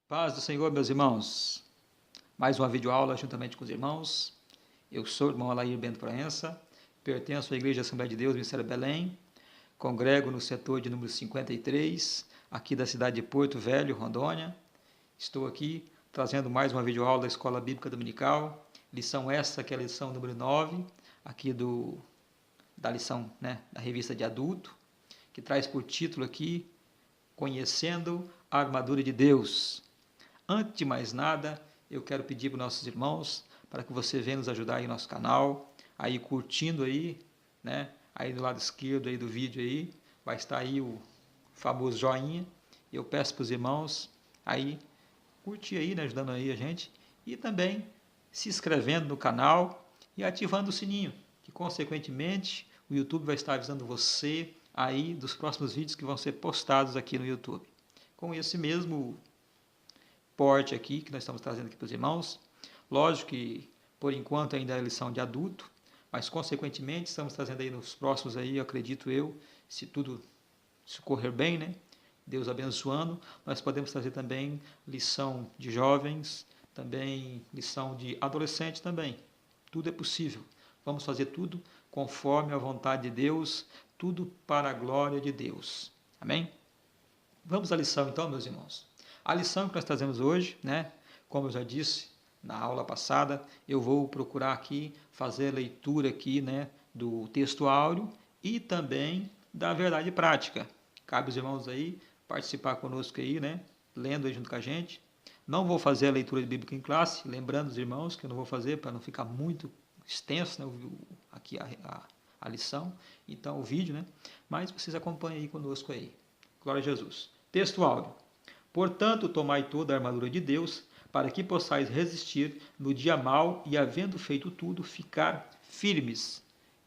Paz do Senhor, meus irmãos. Mais uma videoaula juntamente com os irmãos. Eu sou o irmão Alair Bento Proença, pertenço à Igreja Assembleia de Deus, Ministério Belém, congrego no setor de número 53, aqui da cidade de Porto Velho, Rondônia. Estou aqui trazendo mais uma videoaula da Escola Bíblica Dominical, lição essa que é a lição número 9, aqui da lição, da revista de adulto, que traz por título aqui, Conhecendo a Armadura de Deus. Antes de mais nada, eu quero pedir para os nossos irmãos para que você venha nos ajudar aí no nosso canal, aí curtindo aí, aí do lado esquerdo aí do vídeo aí, vai estar aí o famoso joinha. Eu peço para os irmãos aí curtir aí, ajudando aí a gente, e também se inscrevendo no canal e ativando o sininho, que consequentemente o YouTube vai estar avisando você aí dos próximos vídeos que vão ser postados aqui no YouTube. Com esse mesmo porte aqui, que nós estamos trazendo aqui para os irmãos. Lógico que, por enquanto, ainda é lição de adulto, mas, consequentemente, estamos trazendo aí nos próximos, aí, acredito eu, se tudo se correr bem, Deus abençoando, nós podemos trazer também lição de jovens, também lição de adolescente também. Tudo é possível. Vamos fazer tudo conforme a vontade de Deus, tudo para a glória de Deus. Amém? Vamos à lição, então, meus irmãos. A lição que nós trazemos hoje, como eu já disse na aula passada, eu vou procurar aqui fazer a leitura aqui, do texto áureo e também da verdade prática. Cabe os irmãos aí participar conosco aí, lendo aí junto com a gente. Não vou fazer a leitura de Bíblia em classe, lembrando os irmãos que eu não vou fazer para não ficar muito extenso, aqui a lição, então o vídeo, mas vocês acompanhem aí conosco aí. Glória a Jesus. Texto áureo. Portanto, tomai toda a armadura de Deus, para que possais resistir no dia mau e, havendo feito tudo, ficar firmes.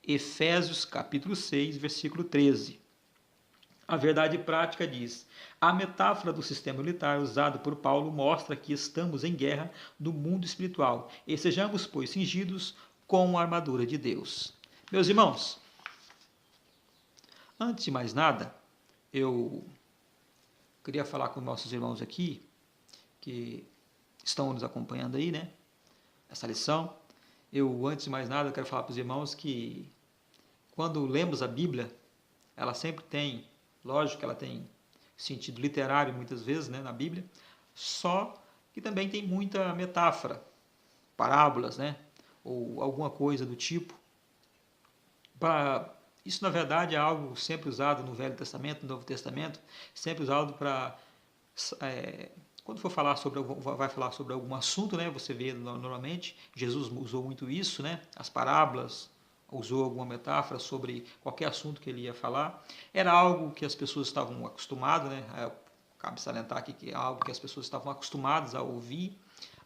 Efésios capítulo 6, versículo 13. A verdade prática diz: a metáfora do sistema militar usado por Paulo mostra que estamos em guerra no mundo espiritual e sejamos, pois, cingidos com a armadura de Deus. Meus irmãos, antes de mais nada, eu queria falar com nossos irmãos aqui, que estão nos acompanhando aí, essa lição. Antes de mais nada, eu quero falar para os irmãos que, quando lemos a Bíblia, ela sempre tem, lógico que ela tem sentido literário muitas vezes, na Bíblia, só que também tem muita metáfora, parábolas, ou alguma coisa do tipo. Isso, na verdade, é algo sempre usado no Velho Testamento, no Novo Testamento, sempre usado para, quando for falar vai falar sobre algum assunto, você vê normalmente, Jesus usou muito isso, as parábolas, usou alguma metáfora sobre qualquer assunto que ele ia falar. Era algo que as pessoas estavam acostumadas, cabe salientar aqui que é algo que as pessoas estavam acostumadas a ouvir,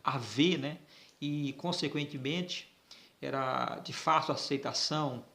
a ver, e, consequentemente, era de fácil aceitação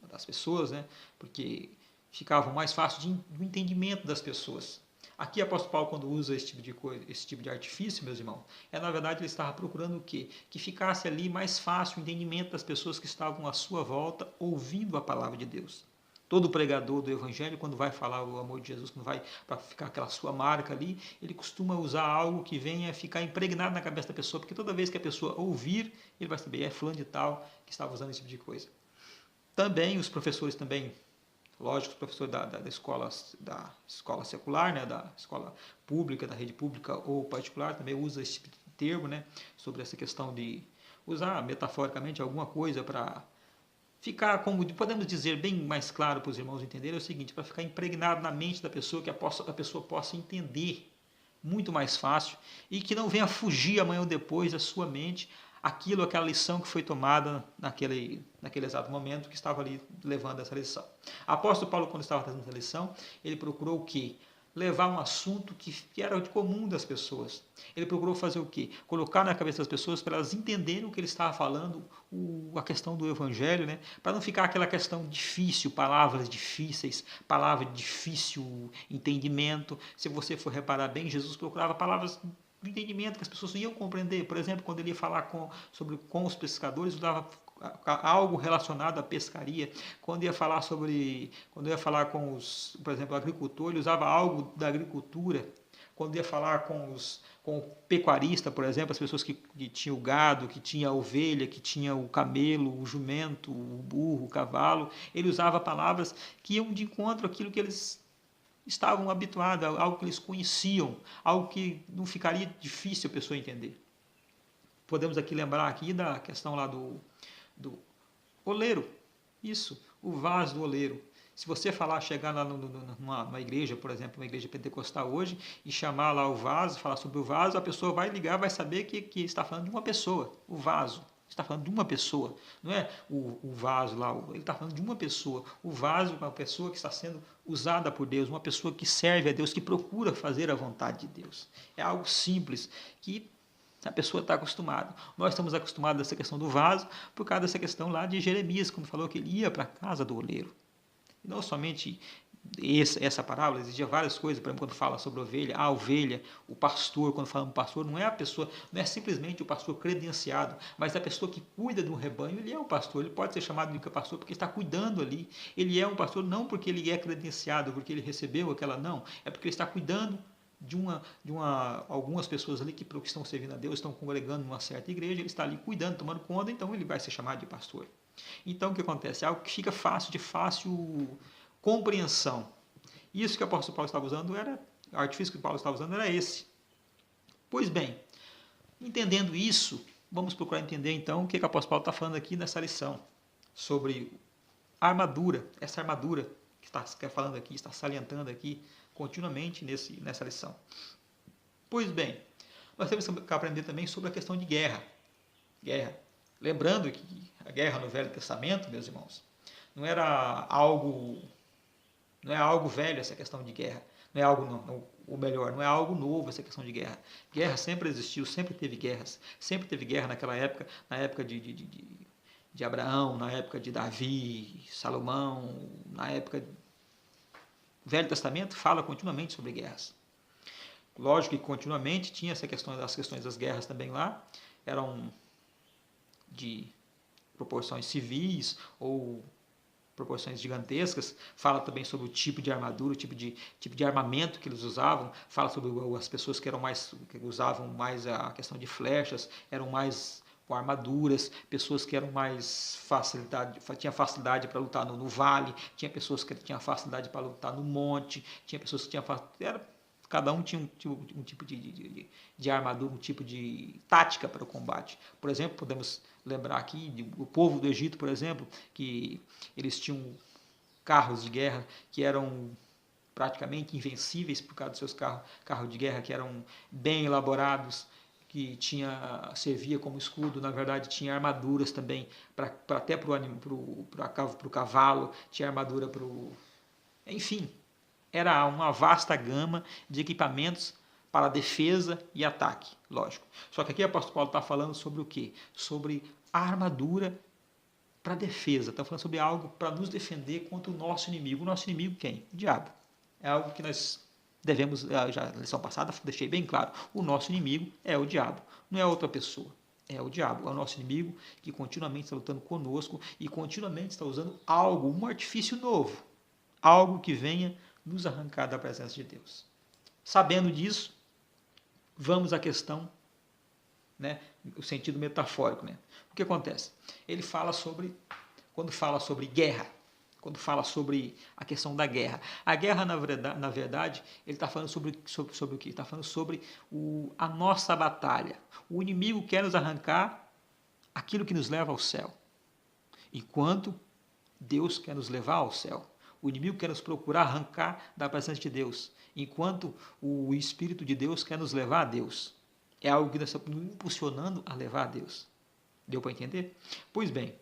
das pessoas, porque ficava mais fácil do entendimento das pessoas. Aqui, o apóstolo Paulo, quando usa esse tipo de coisa, esse tipo de artifício, meus irmãos, na verdade, ele estava procurando o quê? Que ficasse ali mais fácil o entendimento das pessoas que estavam à sua volta, ouvindo a palavra de Deus. Todo pregador do Evangelho, quando vai falar o amor de Jesus, quando vai para ficar aquela sua marca ali, ele costuma usar algo que venha ficar impregnado na cabeça da pessoa, porque toda vez que a pessoa ouvir, ele vai saber, é fulano de tal que estava usando esse tipo de coisa. Também os professores também, lógico, os professores da escola secular, da escola pública, da rede pública ou particular, também usa esse tipo de termo, sobre essa questão de usar metaforicamente alguma coisa para ficar, como podemos dizer bem mais claro para os irmãos entenderem, é o seguinte, para ficar impregnado na mente da pessoa, que a pessoa possa entender muito mais fácil e que não venha fugir amanhã ou depois da sua mente aquela lição que foi tomada naquele exato momento que estava ali levando essa lição. Apóstolo Paulo, quando estava trazendo essa lição, ele procurou o quê? Levar um assunto que era de comum das pessoas. Ele procurou fazer o quê? Colocar na cabeça das pessoas para elas entenderem o que ele estava falando, a questão do evangelho, para não ficar aquela questão difícil, palavras difíceis, palavra de difícil entendimento. Se você for reparar bem, Jesus procurava palavras do entendimento que as pessoas iam compreender. Por exemplo, quando ele ia falar com os pescadores, usava algo relacionado à pescaria. Quando ia falar com por exemplo, o agricultor, ele usava algo da agricultura quando ia falar com o pecuarista, por exemplo, as pessoas que tinham o gado, que tinha a ovelha, que tinha o camelo, o jumento, o burro, o cavalo, ele usava palavras que iam de encontro àquilo que eles estavam habituados, algo que eles conheciam, algo que não ficaria difícil a pessoa entender. Podemos aqui lembrar aqui da questão lá do oleiro, isso, o vaso do oleiro. Se você chegar lá numa igreja, por exemplo, uma igreja pentecostal hoje, e chamar lá o vaso, falar sobre o vaso, a pessoa vai ligar, vai saber que está falando de uma pessoa, o vaso. Está falando de uma pessoa, não é o vaso lá, ele está falando de uma pessoa. O vaso é uma pessoa que está sendo usada por Deus, uma pessoa que serve a Deus, que procura fazer a vontade de Deus. É algo simples, que a pessoa está acostumada. Nós estamos acostumados a essa questão do vaso por causa dessa questão lá de Jeremias, quando falou que ele ia para a casa do oleiro. E não somente essa parábola, existia várias coisas, por exemplo, quando fala sobre a ovelha, o pastor, quando falamos pastor, não é a pessoa, não é simplesmente o pastor credenciado, mas a pessoa que cuida do rebanho, ele é um pastor, ele pode ser chamado de pastor porque está cuidando ali. Ele é um pastor não porque ele é credenciado, porque ele recebeu aquela, não, é porque ele está cuidando algumas pessoas ali que estão servindo a Deus, estão congregando numa certa igreja, ele está ali cuidando, tomando conta, então ele vai ser chamado de pastor. Então o que acontece? É algo que fica de fácil compreensão. Isso que o apóstolo Paulo estava usando o artifício que Paulo estava usando era esse. Pois bem, entendendo isso, vamos procurar entender então o que o apóstolo Paulo está falando aqui nessa lição, sobre a armadura, essa armadura que está falando aqui, está salientando aqui continuamente nessa lição. Pois bem, nós temos que aprender também sobre a questão de guerra. Lembrando que a guerra no Velho Testamento, meus irmãos, não é algo velho essa questão de guerra. Não é algo, ou melhor, não é algo novo essa questão de guerra. Guerra sempre existiu, sempre teve guerras. Sempre teve guerra naquela época, na época de Abraão, na época de Davi, Salomão, na época... O Velho Testamento fala continuamente sobre guerras. Lógico que continuamente tinha as questões das guerras também lá, eram de proporções civis ou proporções gigantescas. Fala também sobre o tipo de armadura, o tipo de armamento que eles usavam. Fala sobre as pessoas que usavam mais a questão de flechas, eram mais com armaduras, pessoas que eram tinha facilidade para lutar no vale, tinha pessoas que tinham facilidade para lutar no monte, tinha pessoas que tinham cada um tinha um tipo de armadura, um tipo de tática para o combate. Por exemplo, podemos lembrar aqui do povo do Egito, por exemplo, que eles tinham carros de guerra que eram praticamente invencíveis por causa dos seus carros de guerra que eram bem elaborados, que servia como escudo, na verdade tinha armaduras também, até para o cavalo, tinha armadura para o... Enfim, era uma vasta gama de equipamentos para defesa e ataque, lógico. Só que aqui o apóstolo Paulo está falando sobre o quê? Sobre a armadura para defesa, está falando sobre algo para nos defender contra o nosso inimigo. O nosso inimigo quem? O diabo. É algo que nós devemos, já na lição passada deixei bem claro, o nosso inimigo é o diabo, não é outra pessoa, é o diabo, é o nosso inimigo que continuamente está lutando conosco e continuamente está usando um artifício novo, algo que venha nos arrancar da presença de Deus. Sabendo disso, vamos à questão, o sentido metafórico. O que acontece? Ele fala quando fala sobre guerra, quando fala sobre a questão da guerra. A guerra, na verdade, ele está falando sobre o quê? Está falando sobre a nossa batalha. O inimigo quer nos arrancar aquilo que nos leva ao céu, enquanto Deus quer nos levar ao céu. O inimigo quer nos procurar arrancar da presença de Deus, enquanto o Espírito de Deus quer nos levar a Deus. É algo que nós estamos nos impulsionando a levar a Deus. Deu para entender? Pois bem,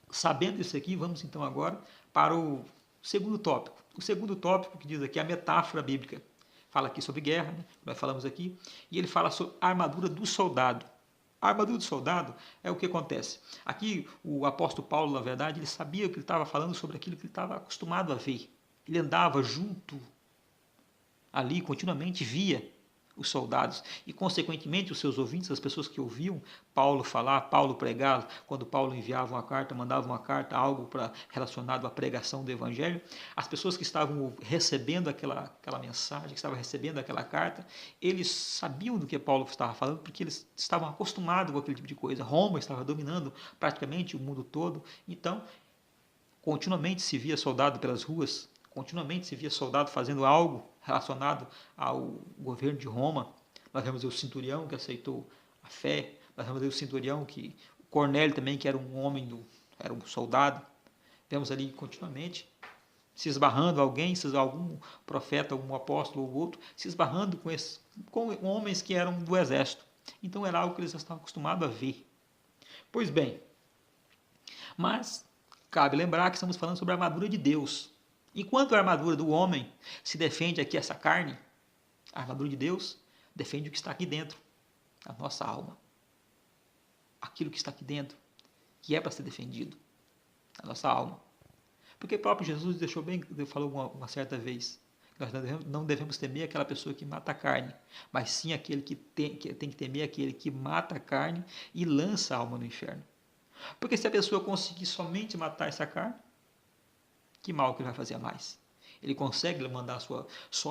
sabendo isso aqui, vamos então agora para o segundo tópico. O segundo tópico que diz aqui a metáfora bíblica. Fala aqui sobre guerra, nós falamos aqui, e ele fala sobre a armadura do soldado. A armadura do soldado é o que acontece. Aqui o apóstolo Paulo, na verdade, ele sabia que ele estava falando sobre aquilo que ele estava acostumado a ver. Ele andava junto ali, continuamente via os soldados e, consequentemente, os seus ouvintes, as pessoas que ouviam Paulo falar, Paulo pregar, quando Paulo enviava uma carta, mandava uma carta, algo relacionado à pregação do Evangelho, as pessoas que estavam recebendo aquela mensagem, que estavam recebendo aquela carta, eles sabiam do que Paulo estava falando, porque eles estavam acostumados com aquele tipo de coisa. Roma estava dominando praticamente o mundo todo, então continuamente se via soldado pelas ruas, continuamente se via soldado fazendo algo relacionado ao governo de Roma. Nós vemos o centurião que aceitou a fé, nós vemos o centurião que o Cornélio também, que era um homem era um soldado. Vemos ali continuamente se esbarrando alguém, algum profeta, algum apóstolo ou outro, se esbarrando com homens que eram do exército. Então era algo que eles já estavam acostumados a ver. Pois bem, mas cabe lembrar que estamos falando sobre a armadura de Deus. Enquanto a armadura do homem se defende aqui essa carne, a armadura de Deus defende o que está aqui dentro, a nossa alma. Aquilo que está aqui dentro, que é para ser defendido, a nossa alma. Porque o próprio Jesus falou uma certa vez, nós não devemos temer aquela pessoa que mata a carne, mas sim aquele que tem que temer aquele que mata a carne e lança a alma no inferno. Porque se a pessoa conseguir somente matar essa carne, que mal que ele vai fazer a mais? Ele consegue mandar só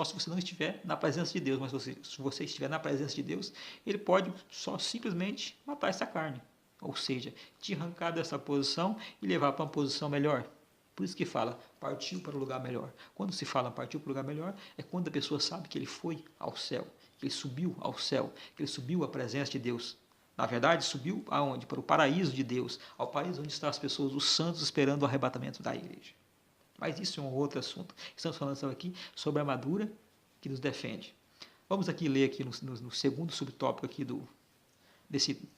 se você não estiver na presença de Deus, mas se você estiver na presença de Deus, ele pode só simplesmente matar essa carne. Ou seja, te arrancar dessa posição e levar para uma posição melhor. Por isso que fala, partiu para o lugar melhor. Quando se fala partiu para o lugar melhor, é quando a pessoa sabe que ele foi ao céu, que ele subiu ao céu, que ele subiu à presença de Deus. Na verdade, subiu aonde? Para o paraíso de Deus, ao paraíso onde estão as pessoas, os santos, esperando o arrebatamento da igreja. Mas isso é um outro assunto. Estamos falando aqui sobre a armadura que nos defende. Vamos aqui ler aqui no segundo subtópico aqui desse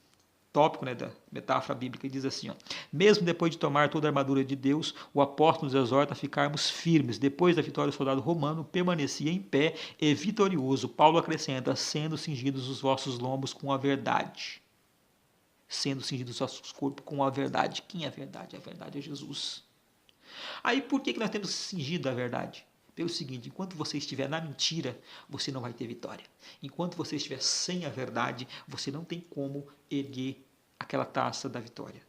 tópico, da metáfora bíblica, diz assim, mesmo depois de tomar toda a armadura de Deus, o apóstolo nos exorta a ficarmos firmes. Depois da vitória do soldado romano, permanecia em pé e vitorioso. Paulo acrescenta, sendo cingidos os vossos lombos com a verdade. Sendo cingidos os vossos corpos com a verdade. Quem é a verdade? A verdade é Jesus. Aí por que nós temos cingido a verdade? Pelo seguinte, enquanto você estiver na mentira, você não vai ter vitória. Enquanto você estiver sem a verdade, você não tem como erguer aquela taça da vitória.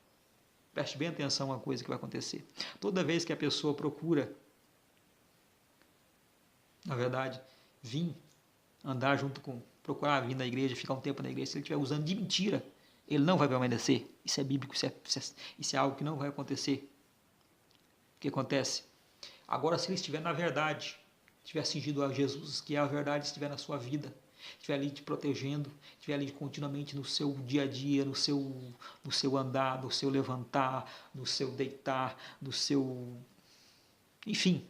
Preste bem atenção a uma coisa que vai acontecer. Toda vez que a pessoa procura, na verdade, andar junto com, procurar vir na igreja, ficar um tempo na igreja, se ele estiver usando de mentira, ele não vai permanecer. Isso é bíblico, isso é algo que não vai acontecer. O que acontece? Agora, se ele estiver na verdade, estiver cingido a Jesus, que é a verdade, estiver na sua vida, estiver ali te protegendo, estiver ali continuamente no seu dia a dia, no seu andar, no seu levantar, no seu deitar, no seu... Enfim,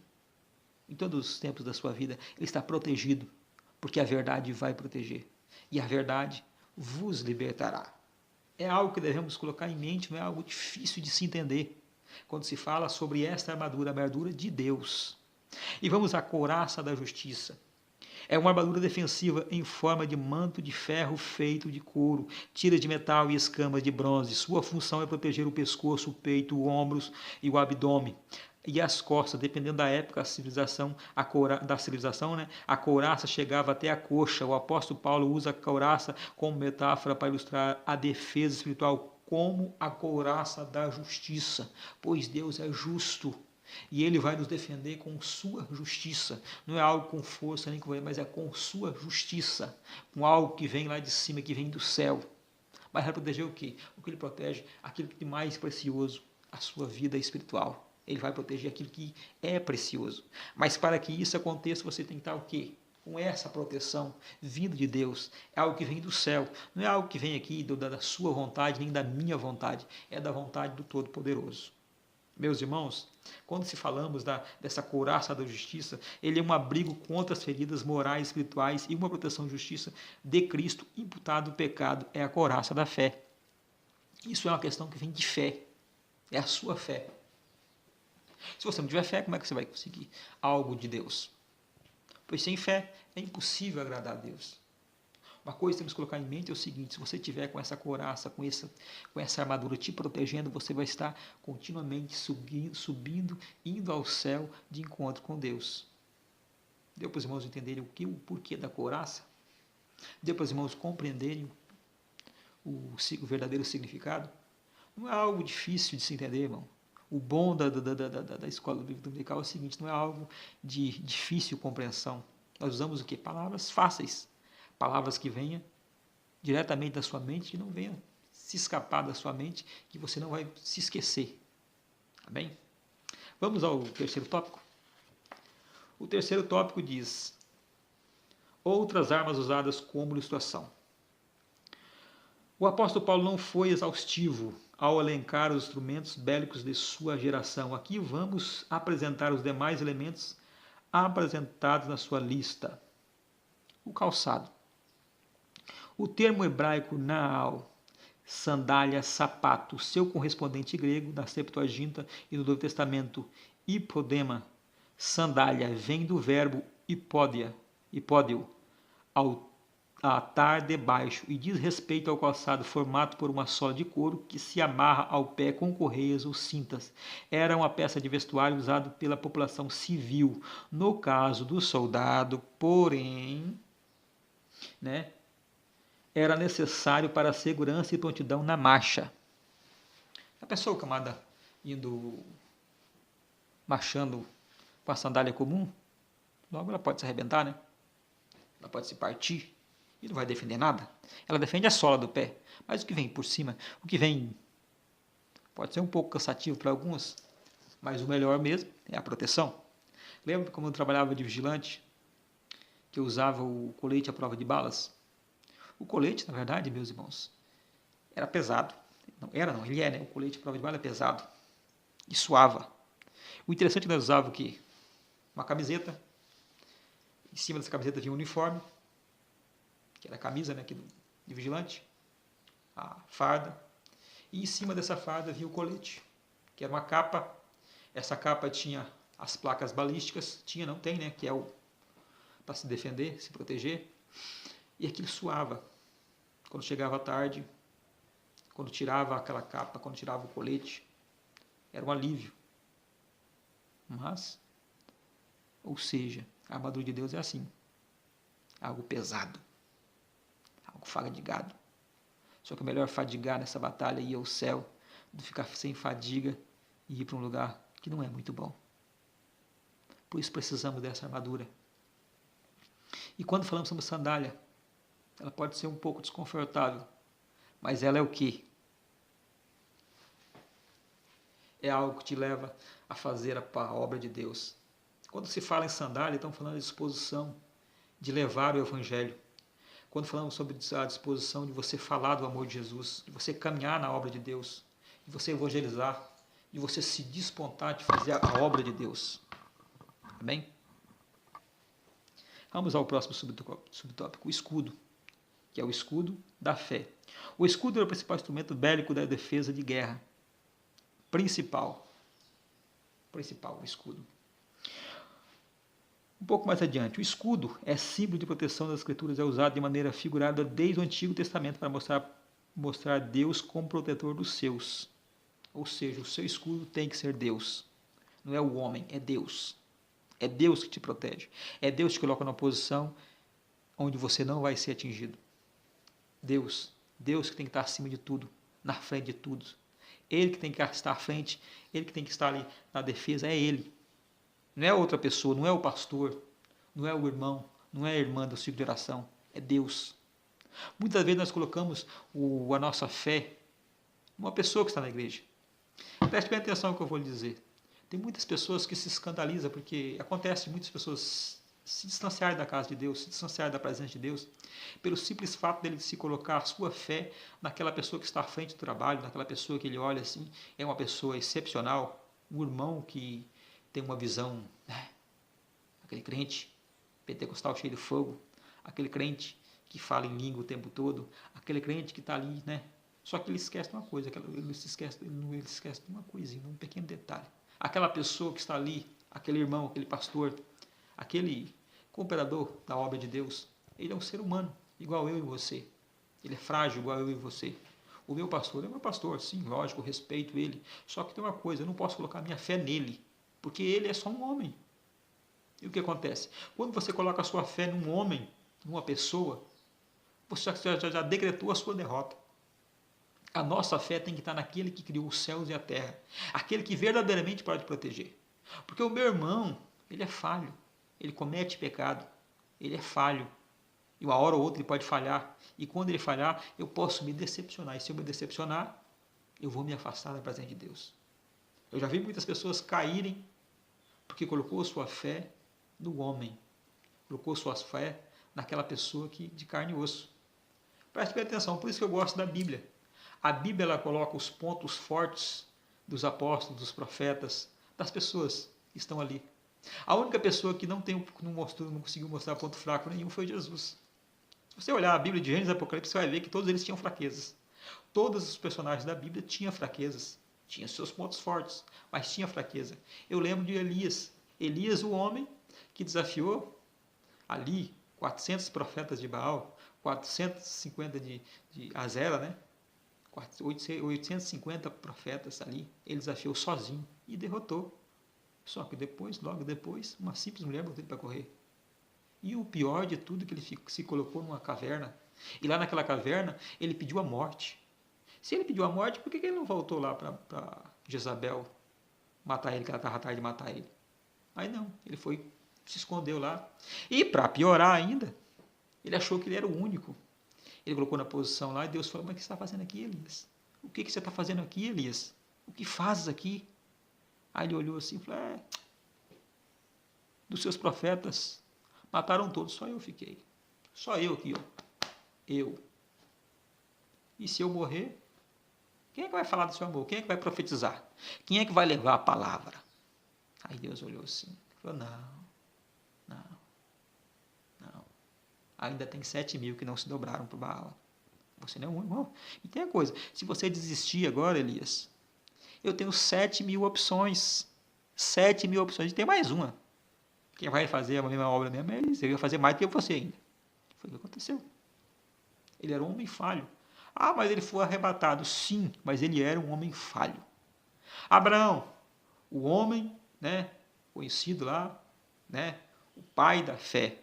em todos os tempos da sua vida, ele está protegido, porque a verdade vai proteger. E a verdade vos libertará. É algo que devemos colocar em mente, não é algo difícil de se entender quando se fala sobre esta armadura, a armadura de Deus. E vamos à couraça da justiça. É uma armadura defensiva em forma de manto de ferro feito de couro, tiras de metal e escamas de bronze. Sua função é proteger o pescoço, o peito, os ombros e o abdômen. E as costas, dependendo da época da civilização, a couraça chegava até a coxa. O apóstolo Paulo usa a couraça como metáfora para ilustrar a defesa espiritual como a couraça da justiça, pois Deus é justo e Ele vai nos defender com sua justiça. Não é algo com força nem com ele, mas é com sua justiça, com algo que vem lá de cima, que vem do céu. Mas vai proteger o quê? O que Ele protege? Aquilo que é mais precioso, a sua vida espiritual. Ele vai proteger aquilo que é precioso. Mas para que isso aconteça, você tem que estar o quê? Com essa proteção vinda de Deus. É algo que vem do céu. Não é algo que vem aqui da sua vontade, nem da minha vontade. É da vontade do Todo-Poderoso. Meus irmãos, quando se falamos dessa couraça da justiça, ele é um abrigo contra as feridas morais e espirituais e uma proteção de justiça de Cristo imputado o pecado. É a couraça da fé. Isso é uma questão que vem de fé. É a sua fé. Se você não tiver fé, como é que você vai conseguir algo de Deus? Pois sem fé é impossível agradar a Deus. Uma coisa que temos que colocar em mente é o seguinte, se você tiver com essa couraça, com essa armadura te protegendo, você vai estar continuamente subindo, indo ao céu de encontro com Deus. Deu para os irmãos entenderem o porquê da couraça? Deu para os irmãos compreenderem o verdadeiro significado? Não é algo difícil de se entender, irmão. O bom da escola bíblica dominical é o seguinte, não é algo de difícil compreensão. Nós usamos o quê? Palavras fáceis. Palavras que venham diretamente da sua mente, que não venham se escapar da sua mente, que você não vai se esquecer. Amém? Vamos ao terceiro tópico? O terceiro tópico diz: outras armas usadas como ilustração. O apóstolo Paulo não foi exaustivo ao elencar os instrumentos bélicos de sua geração. Aqui vamos apresentar os demais elementos apresentados na sua lista. O calçado. O termo hebraico naal, sandália, sapato, seu correspondente grego na Septuaginta e no Novo Testamento, hipodema, sandália, vem do verbo hipódio, atar debaixo, e diz respeito ao calçado formado por uma sola de couro que se amarra ao pé com correias ou cintas. Era uma peça de vestuário usada pela população civil. No caso do soldado, porém, era necessário para a segurança e prontidão na marcha. A pessoa, o camarada, marchando com a sandália comum, logo ela pode se arrebentar, né? Ela pode se partir e não vai defender nada. Ela defende a sola do pé, mas o que vem por cima, o que vem pode ser um pouco cansativo para alguns, mas o melhor mesmo é a proteção. Lembra como eu trabalhava de vigilante, que eu usava o colete à prova de balas? O colete, na verdade, meus irmãos, era pesado. Ele é, né? O colete à prova de bala é pesado e suava. O interessante é que nós usávamos o quê? Uma camiseta. Em cima dessa camiseta vinha um uniforme, que era a camisa, né, aqui de vigilante, a farda. E em cima dessa farda vinha o colete, que era uma capa. Essa capa tinha as placas balísticas. Tem, né? Que é para se defender, se proteger. E aquilo suava. Quando chegava a tarde, quando tirava aquela capa, quando tirava o colete, era um alívio. Mas, ou seja, a armadura de Deus é assim. Algo pesado. Algo fadigado. Só que é melhor fadigar nessa batalha e ir ao céu do que ficar sem fadiga e ir para um lugar que não é muito bom. Por isso precisamos dessa armadura. E quando falamos sobre sandália, ela pode ser um pouco desconfortável, mas ela é o quê? É algo que te leva a fazer a obra de Deus. Quando se fala em sandália, estamos falando de disposição de levar o Evangelho. Quando falamos sobre a disposição de você falar do amor de Jesus, de você caminhar na obra de Deus, de você evangelizar, de você se despontar de fazer a obra de Deus. Amém? Vamos ao próximo subtópico, o escudo, que é o escudo da fé. O escudo é o principal instrumento bélico da defesa de guerra. Principal, o escudo. Um pouco mais adiante, o escudo é símbolo de proteção das Escrituras, é usado de maneira figurada desde o Antigo Testamento para mostrar Deus como protetor dos seus. Ou seja, o seu escudo tem que ser Deus. Não é o homem, é Deus. É Deus que te protege. É Deus que te coloca numa posição onde você não vai ser atingido. Deus que tem que estar acima de tudo, na frente de tudo. Ele que tem que estar à frente, ele que tem que estar ali na defesa, é ele. Não é outra pessoa, não é o pastor, não é o irmão, não é a irmã do ciclo de oração, é Deus. Muitas vezes nós colocamos a nossa fé numa pessoa que está na igreja. Preste bem atenção no que eu vou lhe dizer. Tem muitas pessoas que se escandalizam porque acontece muitas pessoas se distanciarem da casa de Deus, se distanciarem da presença de Deus, pelo simples fato dele se colocar a sua fé naquela pessoa que está à frente do trabalho, naquela pessoa que ele olha assim, é uma pessoa excepcional, um irmão que tem uma visão, aquele crente pentecostal cheio de fogo, aquele crente que fala em língua o tempo todo, aquele crente que está ali, Só que ele esquece de uma coisa, ele esquece de uma coisinha, um pequeno detalhe. Aquela pessoa que está ali, aquele irmão, aquele pastor, aquele cooperador da obra de Deus, ele é um ser humano, igual eu e você. Ele é frágil, igual eu e você. O meu pastor é meu pastor, sim, lógico, eu respeito ele. Só que tem uma coisa, eu não posso colocar minha fé nele, porque ele é só um homem. E o que acontece? Quando você coloca a sua fé num homem, numa pessoa, Você já decretou a sua derrota. A nossa fé tem que estar naquele que criou os céus e a terra. Aquele que verdadeiramente pode proteger. Porque o meu irmão, ele é falho. Ele comete pecado. Ele é falho. E uma hora ou outra ele pode falhar. E quando ele falhar, eu posso me decepcionar. E se eu me decepcionar, eu vou me afastar da presença de Deus. Eu já vi muitas pessoas caírem porque colocou sua fé no homem. Colocou sua fé naquela pessoa que, de carne e osso. Preste bem atenção, por isso que eu gosto da Bíblia. A Bíblia ela coloca os pontos fortes dos apóstolos, dos profetas, das pessoas que estão ali. A única pessoa que não conseguiu mostrar ponto fraco nenhum foi Jesus. Se você olhar a Bíblia de Gênesis e Apocalipse, você vai ver que todos eles tinham fraquezas. Todos os personagens da Bíblia tinham fraquezas. Tinha seus pontos fortes, mas tinha fraqueza. Eu lembro de Elias. Elias, o homem que desafiou ali 400 profetas de Baal, 450 de Azera, né? 850 profetas ali, ele desafiou sozinho e derrotou. Só que depois, logo depois, uma simples mulher botou ele para correr. E o pior de tudo é que ele se colocou numa caverna. E lá naquela caverna, ele pediu a morte. Se ele pediu a morte, por que ele não voltou lá para Jezabel matar ele, que ela estava atrás de matar ele? Mas não, ele foi, se escondeu lá. E para piorar ainda, ele achou que ele era o único. Ele colocou na posição lá e Deus falou, mas o que você está fazendo aqui, Elias? O que você está fazendo aqui, Elias? O que fazes aqui? Aí ele olhou assim e falou, dos seus profetas, mataram todos, só eu fiquei. Só eu aqui, ó. Eu. E se eu morrer, quem é que vai falar do seu amor? Quem é que vai profetizar? Quem é que vai levar a palavra? Aí Deus olhou assim e falou, não. Ainda tem 7.000 que não se dobraram para o Baal. Você não é um irmão. E tem a coisa, se você desistir agora, Elias, eu tenho 7.000 opções. 7.000 opções. E tem mais uma. Quem vai fazer a mesma obra mesmo é Elias. Eu ia fazer mais do que você ainda. Foi o que aconteceu. Ele era um homem falho. Ah, mas ele foi arrebatado. Sim, mas ele era um homem falho. Abraão, o homem, né, conhecido lá, né, o pai da fé.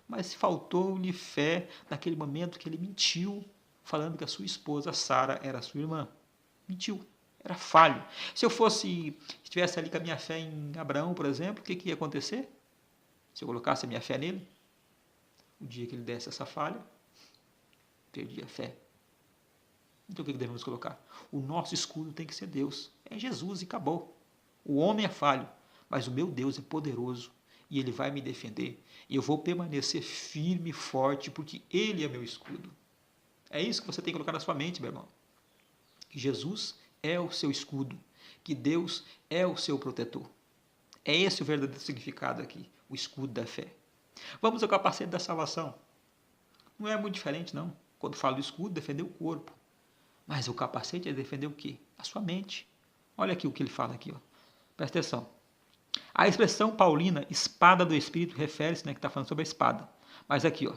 Mas faltou-lhe fé naquele momento que ele mentiu, falando que a sua esposa, Sara, era sua irmã. Mentiu, era falho. Se eu estivesse ali com a minha fé em Abraão, por exemplo, o que ia acontecer? Se eu colocasse a minha fé nele, o dia que ele desse essa falha, perdi a fé. Então o que devemos colocar? O nosso escudo tem que ser Deus. É Jesus e acabou. O homem é falho, mas o meu Deus é poderoso. E ele vai me defender. E eu vou permanecer firme e forte, porque ele é meu escudo. É isso que você tem que colocar na sua mente, meu irmão. Que Jesus é o seu escudo. Que Deus é o seu protetor. É esse o verdadeiro significado aqui, o escudo da fé. Vamos ao capacete da salvação. Não é muito diferente, não. Quando falo do escudo, defender o corpo. Mas o capacete é defender o quê? A sua mente. Olha aqui o que ele fala aqui. Ó. Presta atenção. A expressão paulina, espada do Espírito, refere-se, né, que está falando sobre a espada. Mas aqui, ó.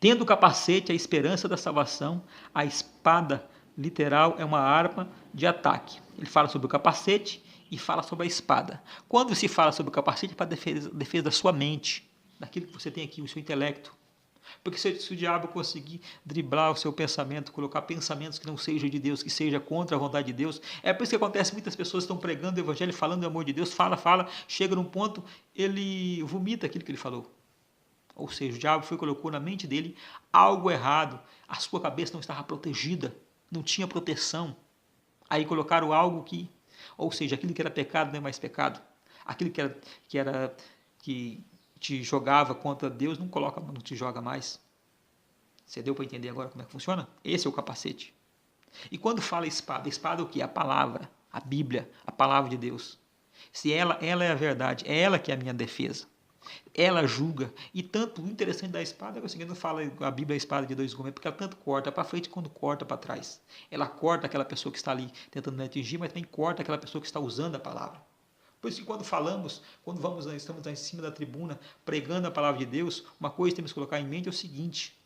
Tendo o capacete a esperança da salvação, a espada literal é uma arma de ataque. Ele fala sobre o capacete e fala sobre a espada. Quando se fala sobre o capacete, é para defesa da sua mente, daquilo que você tem aqui, o seu intelecto. Porque se o diabo conseguir driblar o seu pensamento, colocar pensamentos que não sejam de Deus, que seja contra a vontade de Deus, é por isso que acontece, muitas pessoas estão pregando o evangelho, falando do amor de Deus, fala, chega num ponto, ele vomita aquilo que ele falou. Ou seja, o diabo colocou na mente dele algo errado, a sua cabeça não estava protegida, não tinha proteção. Aí colocaram algo ou seja, aquilo que era pecado não é mais pecado, aquilo que te jogava contra Deus, não te joga mais. Você deu para entender agora como é que funciona? Esse é o capacete. E quando fala espada é o que? A palavra, a Bíblia, a palavra de Deus. Se ela é a verdade, é ela que é a minha defesa. Ela julga. E tanto o interessante da espada é que o seguinte, não fala a Bíblia é a espada de dois gumes, porque ela tanto corta para frente quanto corta para trás. Ela corta aquela pessoa que está ali tentando me atingir, mas também corta aquela pessoa que está usando a palavra. Por isso que quando estamos em cima da tribuna pregando a palavra de Deus, uma coisa que temos que colocar em mente é o seguinte: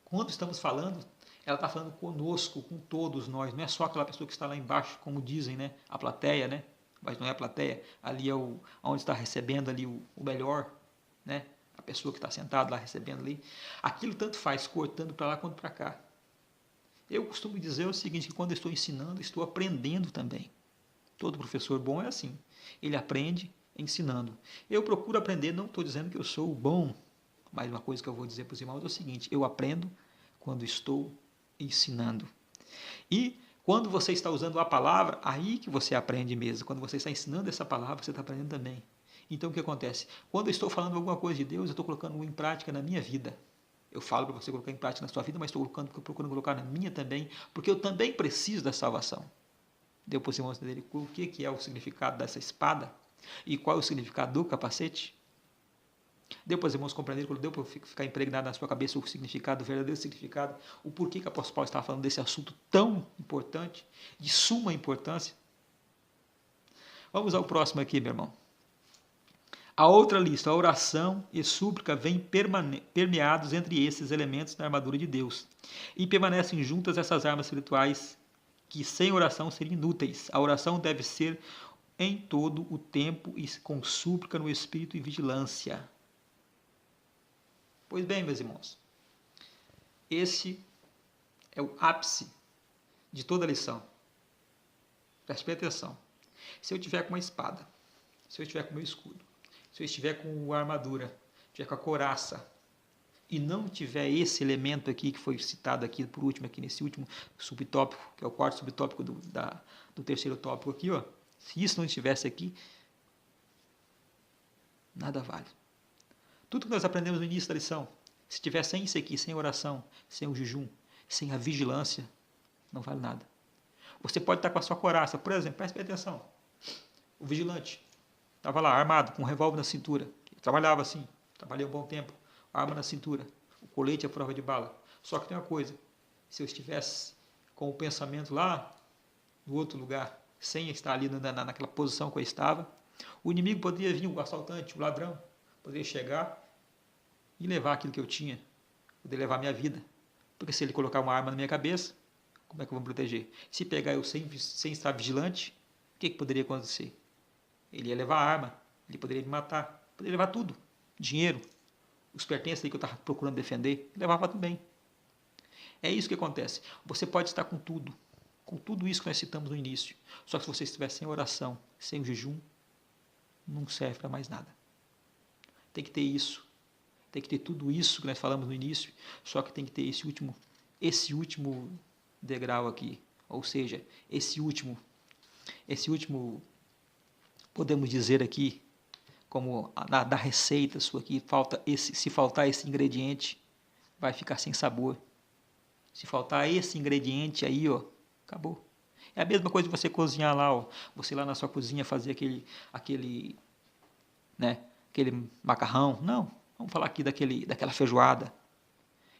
quando estamos falando, ela está falando conosco, com todos nós, não é só aquela pessoa que está lá embaixo, como dizem, né? A plateia, né? Mas não é a plateia, ali é onde está recebendo ali o melhor, né? a pessoa que está sentada lá recebendo ali, aquilo tanto faz cortando para lá quanto para cá. Eu costumo dizer o seguinte, que quando eu estou ensinando, estou aprendendo também. Todo professor bom é assim, ele aprende ensinando. Eu procuro aprender, não estou dizendo que eu sou bom, mas uma coisa que eu vou dizer para os irmãos é o seguinte, eu aprendo quando estou ensinando. E quando você está usando a palavra, aí que você aprende mesmo. Quando você está ensinando essa palavra, você está aprendendo também. Então o que acontece? Quando eu estou falando alguma coisa de Deus, eu estou colocando em prática na minha vida. Eu falo para você colocar em prática na sua vida, mas estou procurando colocar na minha também, porque eu também preciso da salvação. Deu para os irmãos entenderem o que é o significado dessa espada e qual é o significado do capacete? Deu para os irmãos compreenderem, deu para ficar impregnado na sua cabeça o significado, o verdadeiro significado, o porquê que o apóstolo Paulo estava falando desse assunto tão importante, de suma importância? Vamos ao próximo aqui, meu irmão. A outra lista, a oração e súplica, vêm permeados entre esses elementos da armadura de Deus. E permanecem juntas essas armas espirituais que sem oração seriam inúteis. A oração deve ser em todo o tempo e com súplica no espírito e vigilância. Pois bem, meus irmãos, esse é o ápice de toda a lição. Preste bem atenção. Se eu tiver com uma espada, se eu estiver com o meu escudo, se eu estiver com a armadura, estiver com a couraça, e não tiver esse elemento aqui que foi citado aqui por último, aqui nesse último subtópico, que é o quarto subtópico do terceiro tópico aqui, ó, se isso não estivesse aqui, nada vale. Tudo que nós aprendemos no início da lição, se tiver sem isso aqui, sem oração, sem o jejum, sem a vigilância, não vale nada. Você pode estar com a sua couraça, por exemplo, preste atenção, o vigilante estava lá armado, com um revólver na cintura, ele trabalhava assim, trabalhei um bom tempo, arma na cintura, o colete à prova de bala. Só que tem uma coisa, se eu estivesse com o pensamento lá, no outro lugar, sem estar ali naquela posição que eu estava, o inimigo poderia vir, o assaltante, o ladrão, poderia chegar e levar aquilo que eu tinha, poderia levar a minha vida. Porque se ele colocar uma arma na minha cabeça, como é que eu vou me proteger? Se pegar eu sem estar vigilante, o que poderia acontecer? Ele ia levar a arma, ele poderia me matar, poderia levar tudo, dinheiro, os pertences aí que eu estava procurando defender, levava também. É isso que acontece. Você pode estar com tudo isso que nós citamos no início, só que se você estiver sem oração, sem o jejum, não serve para mais nada. Tem que ter isso, tem que ter tudo isso que nós falamos no início, só que tem que ter esse último degrau aqui, ou seja, esse último, podemos dizer aqui, como da receita sua aqui, se faltar esse ingrediente, vai ficar sem sabor. Se faltar esse ingrediente aí, ó, acabou. É a mesma coisa de você cozinhar lá, ó, você lá na sua cozinha fazer aquele macarrão. Não, vamos falar aqui daquela feijoada.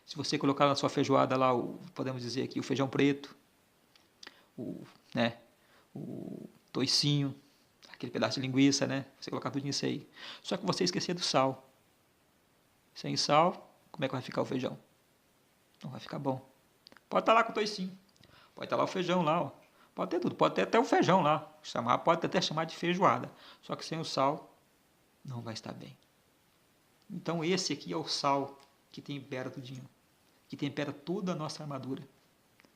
Se você colocar na sua feijoada lá, podemos dizer aqui, o feijão preto, o toicinho, aquele pedaço de linguiça, né? Você colocar tudo nisso aí. Só que você esquecer do sal. Sem sal, como é que vai ficar o feijão? Não vai ficar bom. Pode estar lá com o toicinho. Pode estar lá o feijão lá, ó. Pode ter tudo. Pode ter até o feijão lá. Pode até chamar de feijoada. Só que sem o sal, não vai estar bem. Então esse aqui é o sal que tempera tudinho. Que tempera toda a nossa armadura.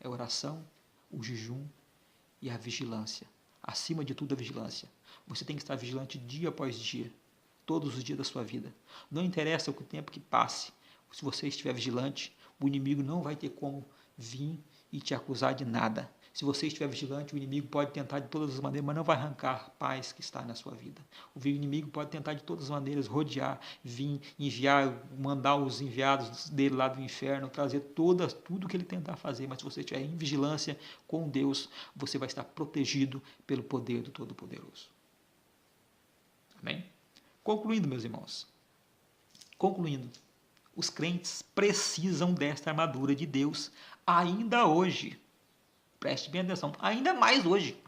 É a oração, o jejum e a vigilância. Acima de tudo, a vigilância. Você tem que estar vigilante dia após dia, todos os dias da sua vida. Não interessa o tempo que passe, se você estiver vigilante, o inimigo não vai ter como vir e te acusar de nada. Se você estiver vigilante, o inimigo pode tentar de todas as maneiras, mas não vai arrancar a paz que está na sua vida. O inimigo pode tentar de todas as maneiras rodear, vir, enviar, mandar os enviados dele lá do inferno, trazer tudo que ele tentar fazer, mas se você estiver em vigilância com Deus, você vai estar protegido pelo poder do Todo-Poderoso. Amém? Concluindo, meus irmãos. Os crentes precisam desta armadura de Deus ainda hoje. Preste bem atenção, ainda mais hoje,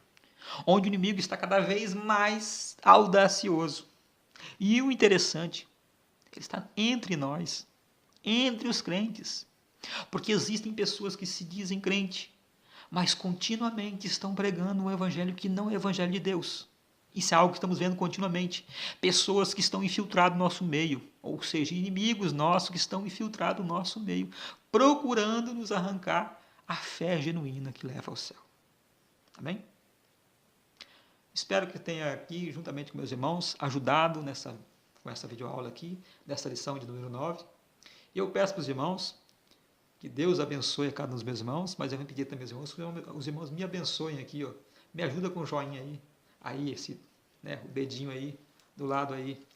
onde o inimigo está cada vez mais audacioso. E o interessante, ele está entre nós, entre os crentes, porque existem pessoas que se dizem crente, mas continuamente estão pregando um evangelho que não é o evangelho de Deus. Isso é algo que estamos vendo continuamente. Pessoas que estão infiltradas no nosso meio, ou seja, inimigos nossos que estão infiltrados no nosso meio, procurando nos arrancar a fé genuína que leva ao céu. Amém? Espero que tenha aqui, juntamente com meus irmãos, ajudado com essa videoaula aqui, nessa lição de número 9. E eu peço para os irmãos que Deus abençoe a cada um dos meus irmãos, mas eu vou pedir também aos irmãos que os irmãos me abençoem aqui, ó. Me ajuda com o joinha aí esse, né, o dedinho aí, do lado aí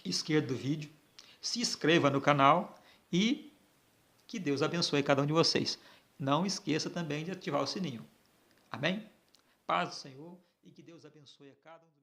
esquerdo do vídeo. Se inscreva no canal e que Deus abençoe cada um de vocês. Não esqueça também de ativar o sininho. Amém? Paz do Senhor e que Deus abençoe a cada um.